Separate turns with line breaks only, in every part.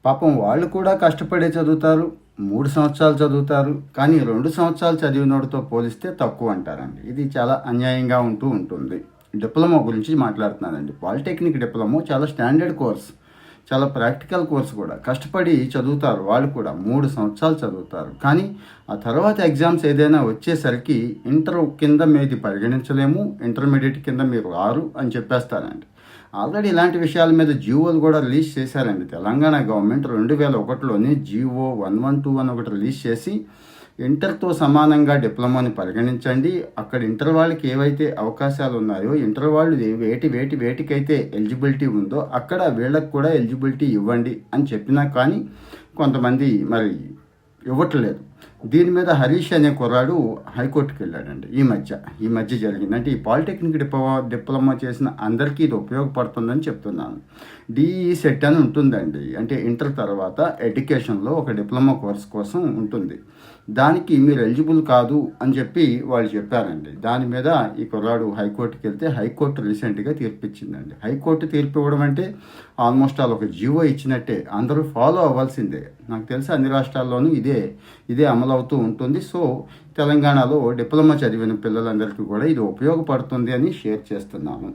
పాపం వాళ్ళు కూడా కష్టపడే చదువుతారు. 3 సంవత్సరాలు చదువుతారు. కానీ 2 సంవత్సరాలు చదివినోడితో పోలిస్తే తక్కువ అంటారండి. ఇది చాలా అన్యాయంగా ఉంటుంది. డిప్లొమా గురించి మాట్లాడుతున్నానండి. పాలిటెక్నిక్ డిప్లొమా చాలా స్టాండర్డ్ కోర్స్. చాలా ప్రాక్టికల్ కోర్స్ కూడా. కష్టపడి చదువుతారు వాళ్ళు కూడా. 3 సంవత్సరాలు చదువుతారు. కానీ ఆ తర్వాత ఎగ్జామ్స్ ఏదైనా వచ్చేసరికి ఇంటర్ కింద మీది పరిగణించలేము, ఇంటర్మీడియట్ కింద మీరు రారు అని చెప్పేస్తారండి. ఆల్రెడీ ఇలాంటి విషయాల మీద జీవోలు కూడా రిలీజ్ చేశారండి. తెలంగాణ గవర్నమెంట్ 2001లోనే జీవో 112 అని ఒకటి రిలీజ్ చేసి ఇంటర్తో సమానంగా డిప్లొమాని పరిగణించండి. అక్కడ ఇంటర్ వాళ్ళకి ఏవైతే అవకాశాలు ఉన్నాయో, ఇంటర్ వాళ్ళు వేటికైతే ఎలిజిబిలిటీ ఉందో అక్కడ వీళ్ళకి కూడా ఎలిజిబిలిటీ ఇవ్వండి అని చెప్పినా కానీ కొంతమంది మరి ఇవ్వట్లేదు. దీని మీద హరీష్ అనే కుర్రాడు హైకోర్టుకి వెళ్ళాడండి ఈ మధ్య జరిగింది. అంటే ఈ పాలిటెక్నిక్ డిప్లొమా చేసిన అందరికీ ఇది ఉపయోగపడుతుందని చెప్తున్నాను. డిఈ సెట్ అని ఉంటుందండి. అంటే ఇంటర్ తర్వాత ఎడ్యుకేషన్లో ఒక డిప్లొమా కోర్స్ కోసం ఉంటుంది. దానికి మీరు ఎలిజిబుల్ కాదు అని చెప్పి వాళ్ళు చెప్పారండి. దాని మీద ఈ కుర్రాడు హైకోర్టుకి వెళ్తే హైకోర్టు రీసెంట్గా తీర్పు ఇచ్చిందండి. హైకోర్టు తీర్పు ఇవ్వడం అంటే ఆల్మోస్ట్ ఆల్ ఒక జీవో ఇచ్చినట్టే. అందరూ ఫాలో అవ్వాల్సిందే. నాకు తెలిసి అన్ని రాష్ట్రాల్లోనూ ఇదే అమలు అవుతూ ఉంటుంది. సో తెలంగాణలో డిప్లొమా చదివిన పిల్లలందరికీ కూడా ఇది ఉపయోగపడుతుంది అని షేర్ చేస్తున్నాను.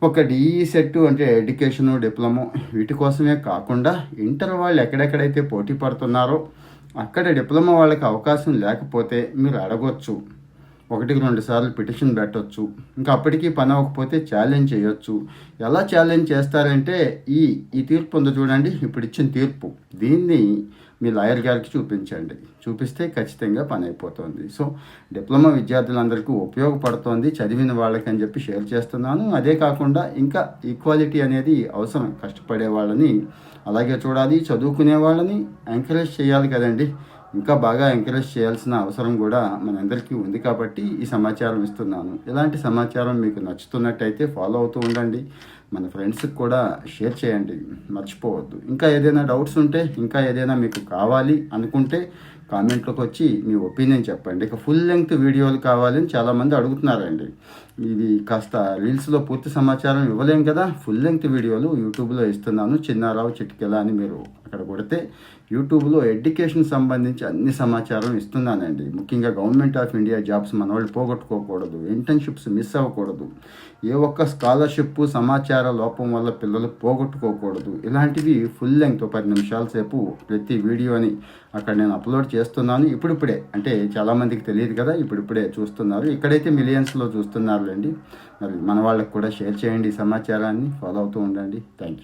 ఒక డిఈ సెట్ అంటే ఎడ్యుకేషను, డిప్లొమా వీటి కోసమే కాకుండా ఇంటర్ వాళ్ళు ఎక్కడెక్కడైతే పోటీ పడుతున్నారో అక్కడ డిప్లొమా వాళ్ళకి అవకాశం లేకపోతే మీరు అడగొచ్చు. 1-2 సార్లు పిటిషన్ పెట్టవచ్చు. ఇంకా అప్పటికీ పని అవ్వకపోతే ఛాలెంజ్ చేయొచ్చు. ఎలా ఛాలెంజ్ చేస్తారంటే ఈ తీర్పు ఉందో చూడండి, ఇప్పుడు ఇచ్చిన తీర్పు, దీన్ని మీ లాయర్ గారికి చూపించండి. చూపిస్తే ఖచ్చితంగా పని అయిపోతుంది. సో డిప్లొమా విద్యార్థులందరికీ ఉపయోగపడుతోంది చదివిన వాళ్ళకి అని చెప్పి షేర్ చేస్తున్నాను. అదే కాకుండా ఇంకా ఈక్వాలిటీ అనేది అవసరం. కష్టపడే వాళ్ళని అలాగే చూడాలి, చదువుకునే వాళ్ళని ఎంకరేజ్ చేయాలి కదండి. ఇంకా బాగా ఎంకరేజ్ చేయాల్సిన అవసరం కూడా మనందరికీ ఉంది కాబట్టి ఈ సమాచారం ఇస్తున్నాను. ఇలాంటి సమాచారం మీకు నచ్చుతున్నట్టయితే ఫాలో అవుతూ ఉండండి. మన ఫ్రెండ్స్కి కూడా షేర్ చేయండి, మర్చిపోవద్దు. ఇంకా ఏదైనా డౌట్స్ ఉంటే, ఇంకా ఏదైనా మీకు కావాలి అనుకుంటే కామెంట్లోకి వచ్చి మీ ఒపీనియన్ చెప్పండి. ఇక ఫుల్ లెంగ్త్ వీడియోలు కావాలని చాలామంది అడుగుతున్నారండి. ఇది కాస్త రీల్స్లో పూర్తి సమాచారం ఇవ్వలేం కదా. ఫుల్ లెంగ్త్ వీడియోలు యూట్యూబ్లో ఇస్తున్నాను. చిన్నారావు చిటికెలా అని మీరు అక్కడ కొడితే యూట్యూబ్లో ఎడ్యుకేషన్ సంబంధించి అన్ని సమాచారం ఇస్తున్నానండి. ముఖ్యంగా గవర్నమెంట్ ఆఫ్ ఇండియా జాబ్స్ మన వాళ్ళు పోగొట్టుకోకూడదు, ఇంటర్న్షిప్స్ మిస్ అవ్వకూడదు, ఏ ఒక్క స్కాలర్షిప్ సమాచార లోపం వల్ల పిల్లలు పోగొట్టుకోకూడదు. ఇలాంటివి ఫుల్ లెంగ్త్ 10 నిమిషాల సేపు ప్రతి వీడియోని అక్కడ నేను అప్లోడ్ చేస్తున్నాను. ఇప్పుడిప్పుడే, అంటే చాలామందికి తెలియదు కదా, ఇప్పుడిప్పుడే చూస్తున్నారు. ఇక్కడైతే మిలియన్స్లో చూస్తున్నారులేండి. మరి మన వాళ్ళకి కూడా షేర్ చేయండి ఈ సమాచారాన్ని. ఫాలో అవుతూ ఉండండి. Thank you.